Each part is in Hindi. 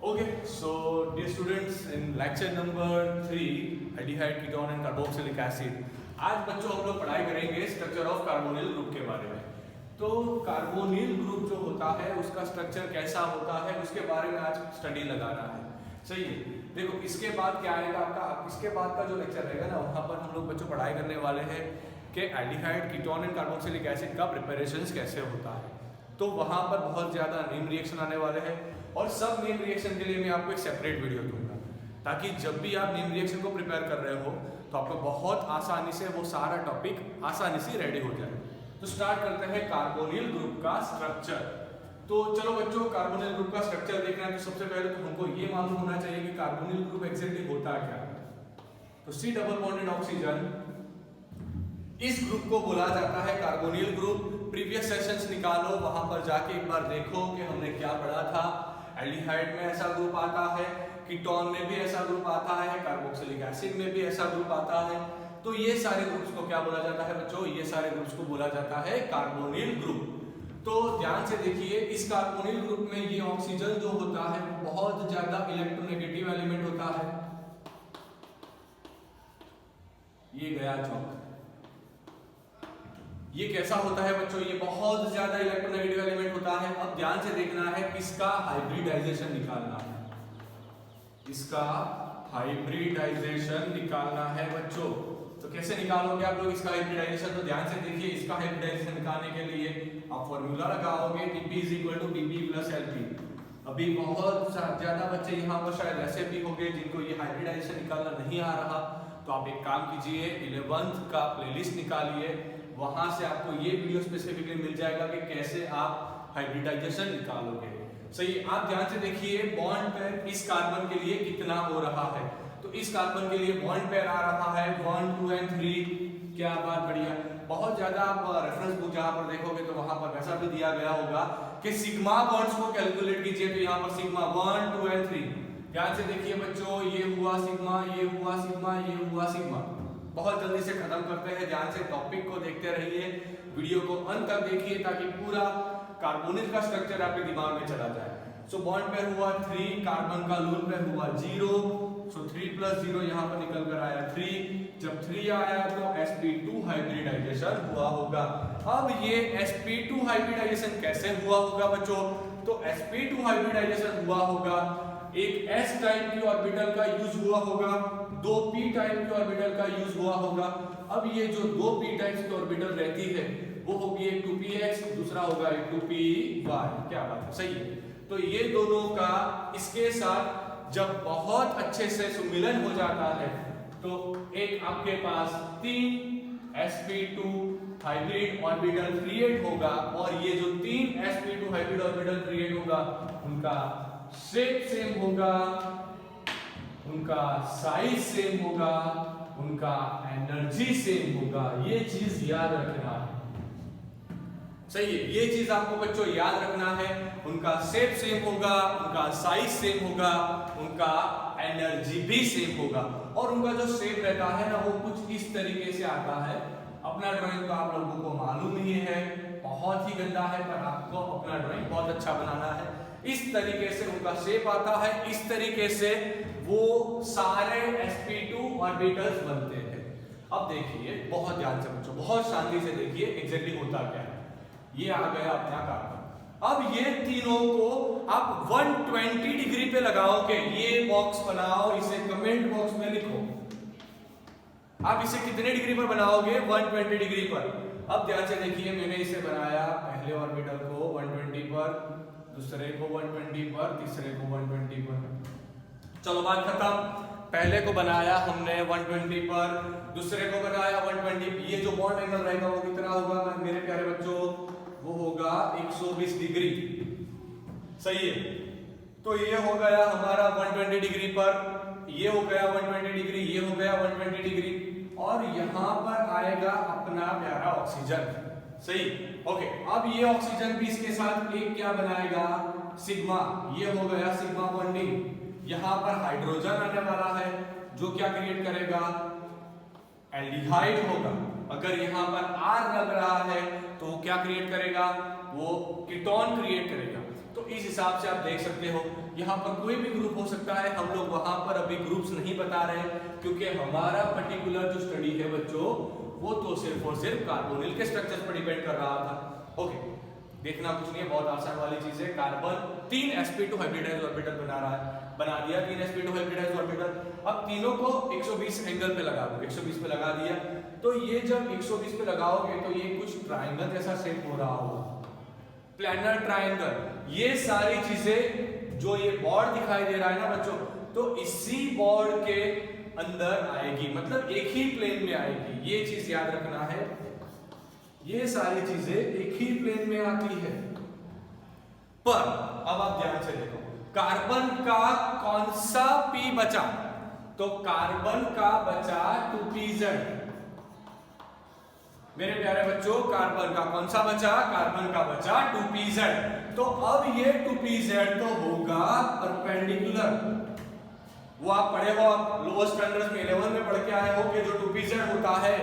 Okay, so dear students, in lecture number 3, aldehyde, ketone and carboxylic acid, आज बच्चों हम लोग पढ़ाई करेंगे स्ट्रक्चर ऑफ कार्बोनिल ग्रुप के बारे में। तो कार्बोनिल ग्रुप जो होता है उसका स्ट्रक्चर कैसा होता है उसके बारे में आज स्टडी लगाना है। सही है। देखो इसके बाद क्या आएगा आपका, इसके बाद का जो लेक्चर रहेगा ना वहाँ पर हम लोग बच्चों पढ़ाई करने वाले हैं कि aldehyde, ketone and carboxylic acid का प्रिपरेशंस कैसे होता है। तो वहाँ पर बहुत ज़्यादा नेम रिएक्शन आने वाले हैं और सब नेम रिएक्शन के लिए मैं आपको एक सेपरेट वीडियो दूंगा ताकि जब भी आप नेम रिएक्शन को प्रिपेयर कर रहे हो तो आपको बहुत आसानी से वो सारा टॉपिक आसानी से रेडी हो जाए। तो स्टार्ट करते हैं कार्बोनिल ग्रुप का स्ट्रक्चर। तो चलो बच्चों, कार्बोनिल ग्रुप का स्ट्रक्चर देखना है तो सबसे पहले तो हमको ये मालूम होना चाहिए कि कार्बोनिल ग्रुप एग्जैक्टली होता क्या है। तो C डबल बॉन्डेड ऑक्सीजन, इस ग्रुप को बोला जाता है कार्बोनिल ग्रुप। प्रीवियस सेशंस निकालो, वहां पर जाके एक बार देखो कि हमने क्या पढ़ा था। एल्डिहाइड में ऐसा ग्रुप आता है, कीटोन में भी ऐसा ग्रुप आता है, कार्बोक्सिलिक एसिड में भी ऐसा ग्रुप आता है। तो ये सारे ग्रुप्स को क्या बोला जाता है बच्चों? ये सारे ग्रुप्स को बोला जाता है कार्बोनिल ग्रुप। तो ध्यान से देखिए, इस कार्बोनिल ग्रुप में ये ऑक्सीजन जो होता है वो बहुत ज्यादा इलेक्ट्रोनेगेटिव एलिमेंट होता है। ये गया चौक। ये कैसा होता है बच्चों? ये बहुत ज्यादा इलेक्ट्रोनेगेटिव एलिमेंट होता है। अब ध्यान से देखना है, इसका हाइब्रिडाइजेशन निकालना है। इसका हाइब्रिडाइजेशन निकालना है बच्चों। तो कैसे निकालोगे आप लोग इसका हाइब्रिडाइजेशन? तो ध्यान से देखिए, इसका हाइब्रिडाइजेशन निकालने के लिए आप फॉर्मूला लगाओगे Pp = Pp + Lp। अभी बहुत ज्यादा बच्चे यहाँ पर शायद ऐसे भी होंगे जिनको ये हाइब्रिडाइजेशन निकालना नहीं आ रहा। तो आप एक काम कीजिए, 11th का प्लेलिस्ट निकालिए, वहां से आपको ये वीडियो स्पेसिफिकली मिल जाएगा कि कैसे आप हाइब्रिडाइजेशन निकालोगे। सही। आप ध्यान से देखिए, बॉन्ड पेयर इस कार्बन के लिए कितना हो रहा है। तो इस कार्बन के लिए बॉन्ड पेयर आ रहा है 1, 2 और 3। क्या बात, बढ़िया। बहुत ज्यादा आप रेफरेंस बुक जहां पर देखोगे तो वहां पर वैसा भी दिया गया होगा कि सिग्मा बॉन्ड्स को कैलकुलेट कीजिए। तो यहाँ पर सिग्मा 1, 2 और 3। ध्यान से देखिए बच्चों, ये हुआ सिग्मा, ये हुआ सिग्मा, ये हुआ सिग्मा। बहुत जल्दी से खत्म करते हैं। ध्यान से टॉपिक को देखते रहिए, वीडियो को अंत तक देखिए ताकि पूरा कार्बोनिल का स्ट्रक्चर आपके दिमाग में चला जाए। सो बॉन्ड पेयर हुआ 3, कार्बन का लून पेयर हुआ 0। सो 3 + 0 यहाँ पर निकल कर आया 3। जब 3 आया तो sp2 हाइब्रिडाइजेशन हुआ होगा। अब ये sp2 हाइब्रिडाइजेशन कैसे हुआ होगा बच्चों? तो sp2 हाइब्रिडाइजेशन हुआ होगा, एक s टाइप की ऑर्बिटल का यूज हुआ होगा, 2 p टाइप की ऑर्बिटल का यूज हुआ होगा। अब ये जो 2 p टाइप्स की ऑर्बिटल रहती है वो होगी एक 2px, दूसरा होगा एक 2py। क्या बात है, सही है। तो ये दोनों का इसके साथ जब बहुत अच्छे से सुमिलन हो जाता है तो एक आपके पास 3 sp2 हाइब्रिड ऑर्बिटल क्रिएट होगा। और ये जो 3 sp2 हाइब्रिड ऑर्बिटल क्रिएट होगा उनका शेप सेम होगा, उनका साइज सेम होगा, उनका एनर्जी सेम होगा। ये चीज याद रखना है। सही है, ये चीज आपको बच्चों याद रखना है। उनका शेप सेम होगा, उनका साइज सेम होगा, उनका एनर्जी भी सेम होगा। और उनका जो शेप रहता है ना वो कुछ इस तरीके से आता है। अपना ड्राइंग तो आप लोगों को मालूम ही है, बहुत ही गंदा है, पर आपको अपना ड्राइंग बहुत अच्छा बनाना है। इस तरीके से उनका शेप आता है, इस तरीके से वो सारे sp2 ऑर्बिटल्स बनते हैं। अब देखिए बहुत ध्यान से बच्चों, बहुत शांति से देखिए एग्जैक्टली होता क्या है। ये आ गया अपना कार्बन। अब ये तीनों को आप 120 डिग्री पे लगाओगे। ये बॉक्स बनाओ, इसे कमेंट बॉक्स में लिखो। आप इसे कितने डिग्री पर बनाओगे? 120 डिग्री पर। अब ध्यान से देखिए, मैंने इसे बनाया पहले ऑर्बिटल को 120 पर, दूसरे को 120 पर, तीसरे को 120 पर। चलो बात खत्म। पहले को बनाया हमने 120 पर, दूसरे को बनाया 120। ये जो बॉन्ड एंगल रहेगा वो कितना होगा मेरे प्यारे बच्चों? वो होगा 120 डिग्री। सही है। तो ये हो गया हमारा 120 डिग्री पर, ये हो गया 120 डिग्री, ये हो गया 120 डिग्री। और यहां पर आएगा अपना प्यारा ऑक्सीजन। सही। ओके। अब ये ऑक्सीजन भी इसके साथ एक क्या बनाएगा? सिग्मा। ये हो गया सिग्मा बॉन्डिंग। यहां पर हाइड्रोजन आने वाला है जो क्या क्रिएट करेगा? एल्डिहाइड होगा। अगर यहां पर R लग रहा है तो क्या क्रिएट करेगा? वो कीटोन क्रिएट करेगा। तो इस हिसाब से आप देख सकते हो यहाँ पर कोई भी ग्रुप हो सकता है। हम लोग वहां पर अभी ग्रुप्स नहीं बता रहे क्योंकि हमारा पर्टिकुलर जो स्टडी है बच्चों वो तो सिर्फ और सिर्फ कार्बोनिल के स्ट्रक्चर पर डिपेंड कर रहा था। ओके, देखना कुछ नहीं है, बहुत आसान वाली चीज है। कार्बन 3 sp2 हाइब्रिडाइज्ड ऑर्बिटल बना दिया 3 sp2 हाइब्रिडाइज्ड ऑर्बिटल। अब तीनों को 120 एंगल पे लगा दो, 120 पे लगा दिया तो ये जब 120 पे लगाओगे तो ये कुछ ट्रायंगल जैसा शेप हो रहा होगा, प्लैनर ट्रायंगल। ये सारी चीजें जो ये बॉर्ड दिखाई दे रहा है ना बच्चों, तो इसी बॉर्ड के अंदर आएगी, मतलब एक ही प्लेन में आएगी। ये चीज याद रखना है, ये सारी चीजें एक ही प्लेन में आती है। पर अब आप ध्यान से देखो, कार्बन का कौन सा p बचा, तो कार्बन का बचा 2pz। मेरे प्यारे बच्चों, कार्बन का कौन सा बचा, कार्बन का बचा 2pz। तो अब ये 2pz तो होगा परपेंडिकुलर। वो आप पढ़े हो, आप लोअर स्टैंडर्ड्स में 11 में पढ़ के आए हो कि जो 2pz होता है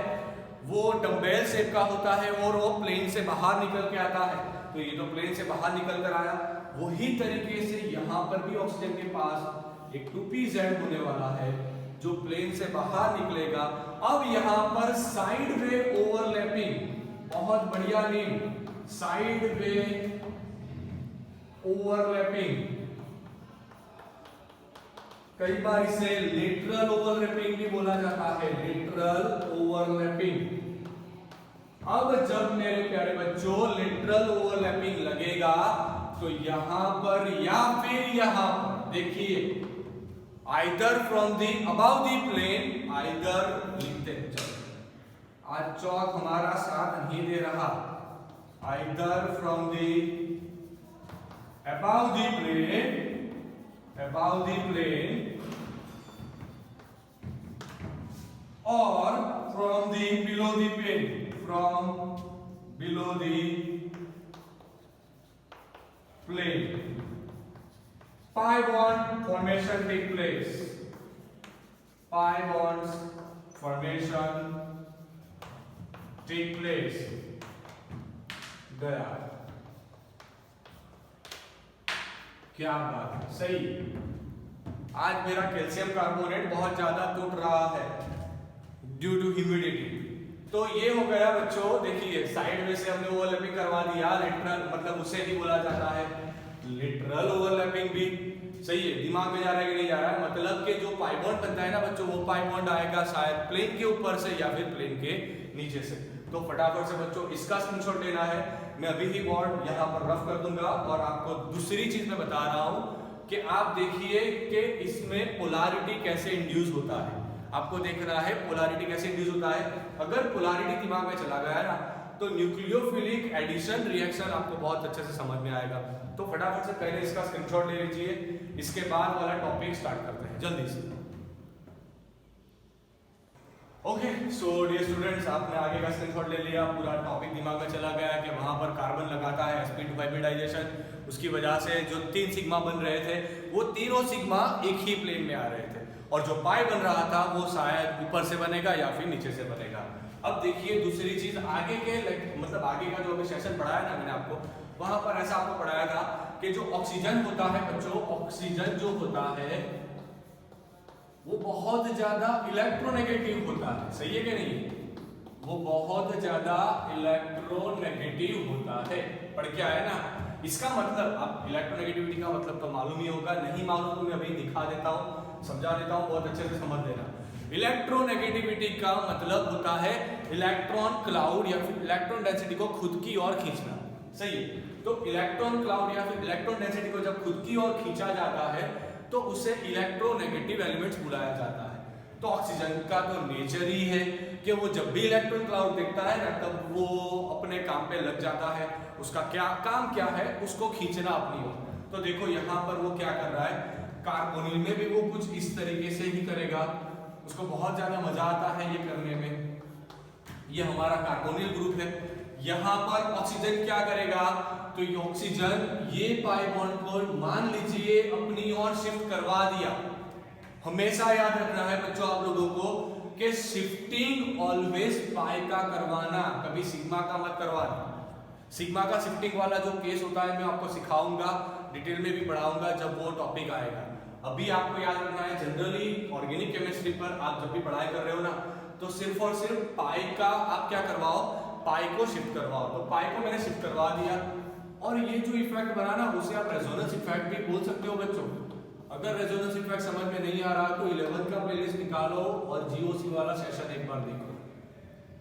वो डंबेल शेप का होता है और वो प्लेन से बाहर निकल के आता है। तो ये तो प्लेन से बाहर निकल कर आया, वही तरीके से यहां पर भी ऑक्सीजन के पास एक 2pz होने वाला है जो प्लेन से बाहर निकलेगा। अब यहां पर साइड वे ओवरलैपिंग, बहुत बढ़िया नेम, साइड वे ओवरलैपिंग, कई बार इसे लेटरल ओवरलैपिंग भी बोला जाता है, लेटरल ओवरलैपिंग। अब जब मेरे प्यारे बच्चों लेटरल ओवरलैपिंग लगेगा तो यहां पर या फिर यहां पर देखिए, either from the above the plane, either लिखते हैं, चलो आज चौक हमारा साथ नहीं दे रहा, either from the above the plane, above the plane or from the below the plane, from below the plane, pi bond formation take place, pi bonds formation take place। गया, क्या बात है, सही। आज मेरा कैल्शियम कार्बोनेट बहुत ज्यादा टूट रहा है ड्यू टू ह्यूमिडिटी। तो ये हो गया बच्चों, देखिए साइड में से हमने ओवरलैपिंग करवा दिया, लेटरल मतलब उसे भी बोला जाता है लेटरल ओवरलैपिंग भी। सही है, दिमाग में जा रहा है कि नहीं जा रहा है, मतलब कि जो पाई बॉन्ड बनता है ना बच्चों, वो पाई बॉन्ड आएगा शायद प्लेन के ऊपर से या फिर प्लेन के नीचे से। तो फटाफट से बच्चों इसका स्क्रीनशॉट लेना है, मैं अभी ही बॉर्ड यहाँ पर रफ कर दूंगा। और आपको दूसरी चीज मैं बता रहा हूं कि आप देखिए कि इसमें पोलैरिटी कैसे इंड्यूस होता है, आपको देखना है पोलैरिटी कैसे इंड्यूस होता है। अगर पोलैरिटी दिमाग में चला गया ना तो न्यूक्लियोफिलिक एडिशन रिएक्शन आपको बहुत अच्छे से समझ में आएगा। तो फटाफट से पहले इसका स्क्रीनशॉट ले लीजिए, इसके बाद वाला टॉपिक स्टार्ट करते हैं जल्दी से। ओके, सो डियर स्टूडेंट्स, आपने आगे का स्क्रीनशॉट ले लिया, पूरा टॉपिक दिमाग में चला गया कि वहां पर कार्बन लगाता है sp2 हाइब्रिडाइजेशन, उसकी वजह से जो 3 सिग्मा बन रहे थे वो तीनों सिग्मा एक ही प्लेन में आ रहे थे, और जो पाई बन रहा था वो शायद ऊपर से बनेगा या फिर नीचे से बनेगा। अब देखिए दूसरी चीज आगे के मतलब आगे का जो अभी सेशन पढ़ाया ना मैंने आपको, वहां पर ऐसा आपको पढ़ाया था कि जो ऑक्सीजन होता है बच्चों, ऑक्सीजन जो होता है वो बहुत ज्यादा इलेक्ट्रोनेगेटिव होता है, सही है कि नहीं, वो बहुत ज्यादा इलेक्ट्रोनेगेटिव होता है। पढ़ के आए ना, इसका मतलब आप इलेक्ट्रोनेगेटिविटी का मतलब तो मालूम ही होगा, नहीं मालूम तो मैं अभी दिखा देता हूँ, समझा देता हूँ, बहुत अच्छे से समझ लेना। इलेक्ट्रोनेगेटिविटी का मतलब होता है इलेक्ट्रॉन क्लाउड या फिर इलेक्ट्रॉन डेंसिटी को खुद की ओर खींचना, सही है। तो इलेक्ट्रॉन क्लाउड या फिर इलेक्ट्रॉन डेंसिटी को जब खुद की ओर खींचा जाता है तो उसे इलेक्ट्रोनेगेटिव एलिमेंट्स बुलाया जाता है। तो ऑक्सीजन का तो नेचर ही है कि वो जब भी इलेक्ट्रॉन क्लाउड देखता है ना तब वो अपने काम पे लग जाता है। उसका क्या काम क्या है, उसको खींचना अपनी ओर। तो देखो यहाँ पर वो क्या कर रहा है, कार्बोनिल में भी वो कुछ इस तरीके से ही करेगा, उसको बहुत ज्यादा मजा आता है ये करने में। ये हमारा कार्बोनिल ग्रुप है, यहाँ पर ऑक्सीजन क्या करेगा, तो ये ऑक्सीजन ये पाई बॉन्ड को मान लीजिए अपनी ओर शिफ्ट करवा दिया। हमेशा याद रखना है बच्चों आप लोगों को कि शिफ्टिंग ऑलवेज पाई का करवाना, कभी सिग्मा का मत करवाना। सिग्मा का शिफ्टिंग वाला जो केस होता है मैं आपको सिखाऊंगा डिटेल में भी पढ़ाऊंगा जब वो टॉपिक आएगा। अभी आपको याद रखना है जनरली ऑर्गेनिक केमिस्ट्री पर आप जब भी पढ़ाई कर रहे हो ना, तो सिर्फ और सिर्फ पाई का आप क्या करवाओ, पाई को शिफ्ट करवाओ। तो पाई को मैंने शिफ्ट करवा दिया, और ये जो इफेक्ट बना ना उसे आप रेजोनेंस इफेक्ट भी बोल सकते हो बच्चों। अगर रेजोनेंस इफेक्ट समझ में नहीं आ रहा तो 11th का प्लेलिस्ट निकालो और जीओसी वाला सेशन एक बार देखो।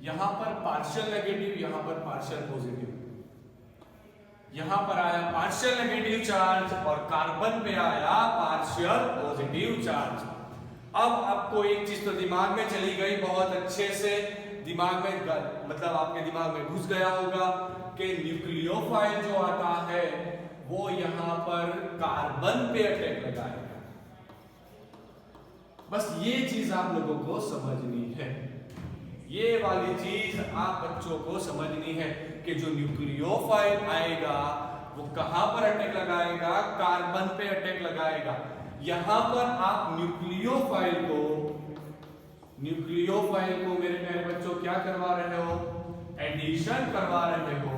यहां पर पार्शियल नेगेटिव, यहां पर पार्शियल पॉजिटिव, यहां पर आया पार्शियल नेगेटिव चार्ज और कार्बन पे आया पार्शियल पॉजिटिव चार्ज। अब आपको एक चीज तो दिमाग में चली गई बहुत अच्छे से, दिमाग में मतलब आपके दिमाग में घुस गया होगा कि न्यूक्लियोफाइल जो आता है वो यहां पर कार्बन पे अटैक लगाएगा। बस ये चीज आप लोगों को समझनी है, ये वाली चीज आप बच्चों को समझनी है कि जो न्यूक्लियोफाइल आएगा वो कहां पर अटैक लगाएगा, कार्बन पे अटैक लगाएगा। यहां पर आप न्यूक्लियोफाइल को मेरे प्यारे बच्चों क्या करवा रहे हो, एडिशन करवा रहे हो।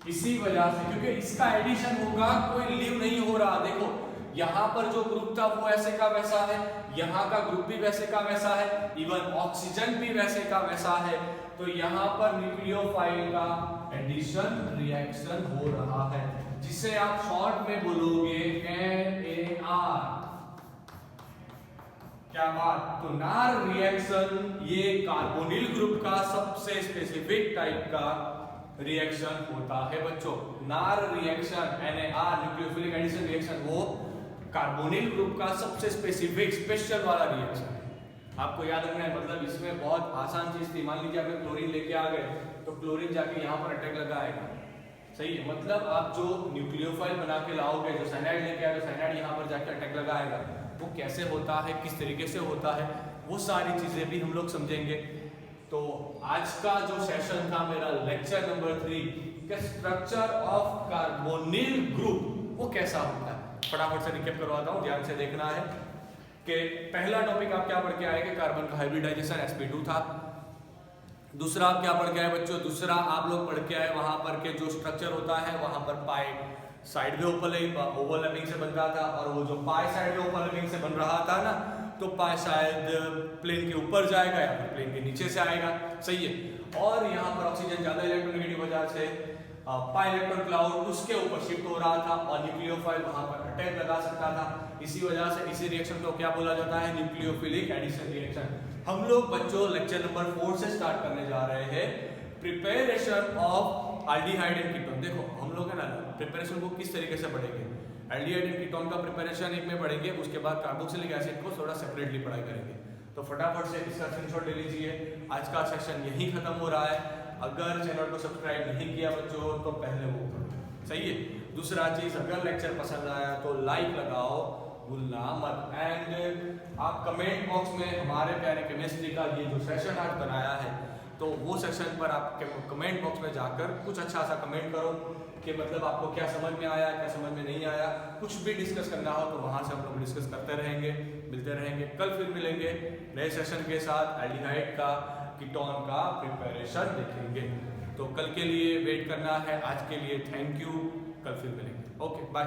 इसी वजह से, क्योंकि इसका एडिशन होगा, कोई लीव नहीं हो रहा। देखो यहां पर जो ग्रुप था वो ऐसे का वैसा है, यहां का ग्रुप भी वैसे का वैसा है, इवन ऑक्सीजन भी वैसे का वैसा है। तो यहां पर न्यूक्लियोफाइल का एडिशन रिएक्शन हो रहा है, जिसे आप शॉर्ट में बोलोगे NAR। क्या बात, तो नार रिएक्शन ये कार्बोनिल ग्रुप का सबसे स्पेसिफिक टाइप का रिएक्शन होता है बच्चों। NAR reaction NAR nucleophilic addition reaction वो कार्बोनिल ग्रुप का सबसे स्पेसिफिक स्पेशल वाला रिएक्शन है। आपको याद रखना है, मतलब इसमें बहुत आसान चीज थी। मान लीजिए अगर क्लोरीन लेके आ गए तो क्लोरीन जाके यहाँ पर अटैक लगाएगा, सही है। मतलब आप जो न्यूक्लियोफाइल बना के लाओगे, जो साइनाइड लेके आए तो साइनाइड यहाँ पर जाके अटैक लगाएगा। वो कैसे होता है, किस तरीके से होता है, वो सारी चीजें भी हम लोग समझेंगे। तो आज का जो सेशन था मेरा लेक्चर नंबर 3 के स्ट्रक्चर ऑफ कार्बोनिल ग्रुप वो कैसा होता है, फटाफट से रिकैप करवाता हूँ, ध्यान से देखना है। कि पहला टॉपिक आप क्या पढ़ के आए कि कार्बन का हाइब्रिडाइजेशन sp2 था। दूसरा आप क्या पढ़ के आए बच्चों, दूसरा आप लोग पढ़ के आए वहां पर के जो स्ट्रक्चर होता है वहां पर पाई साइड में ओवरलैपिंग से बनता था, और वो जो पाई साइड में ओवरलैपिंग से बन रहा था ना, तो पाई शायद प्लेन के ऊपर जाएगा या फिर प्लेन के नीचे से आएगा, सही है। और यहाँ पर ऑक्सीजन ज्यादा इलेक्ट्रोनेगेटिव वजह से पाई इलेक्ट्रॉन क्लाउड उसके ऊपर शिफ्ट हो रहा था और न्यूक्लियोफाइल वहां पर अटैक लगा सकता था। इसी वजह से इसी रिएक्शन को क्या बोला जाता है, न्यूक्लियोफिलिक एडिशन रिएक्शन। हम लोग बच्चों लेक्चर नंबर 4 से स्टार्ट करने जा रहे हैं, preparation of aldehyde and ketone. देखो हम लोग है ना प्रिपरेशन को किस तरीके से पढ़ेंगे, एल्डिहाइड एंड कीटोन का प्रिपरेशन एक में पढ़ेंगे, उसके बाद कार्बोक्सिलिक एसिड को थोड़ा सेपरेटली पढ़ाई करेंगे। तो फटाफट से इसका स्क्रीनशॉट ले लीजिए। आज का सेशन यही खत्म हो रहा है। अगर चैनल को सब्सक्राइब नहीं किया बच्चों तो पहले वो करो, सही है। दूसरा चीज, अगर लेक्चर पसंद आया तो लाइक लगाओ, भूलना मत। एंड आप कमेंट बॉक्स में हमारे प्यारे केमिस्ट्री का ये जो सेशन आज बनाया है, तो वो सेक्शन पर आप कमेंट बॉक्स में जाकर कुछ अच्छा सा कमेंट करो कि मतलब आपको क्या समझ में आया, क्या समझ में नहीं आया। कुछ भी डिस्कस करना हो तो वहां से हम लोग डिस्कस करते रहेंगे, मिलते रहेंगे। कल फिर मिलेंगे नए सेशन के साथ, एल्डिहाइड का कीटोन का प्रिपरेशन देखेंगे। तो कल के लिए वेट करना है, आज के लिए थैंक यू, कल फिर मिलेंगे। Okay bye.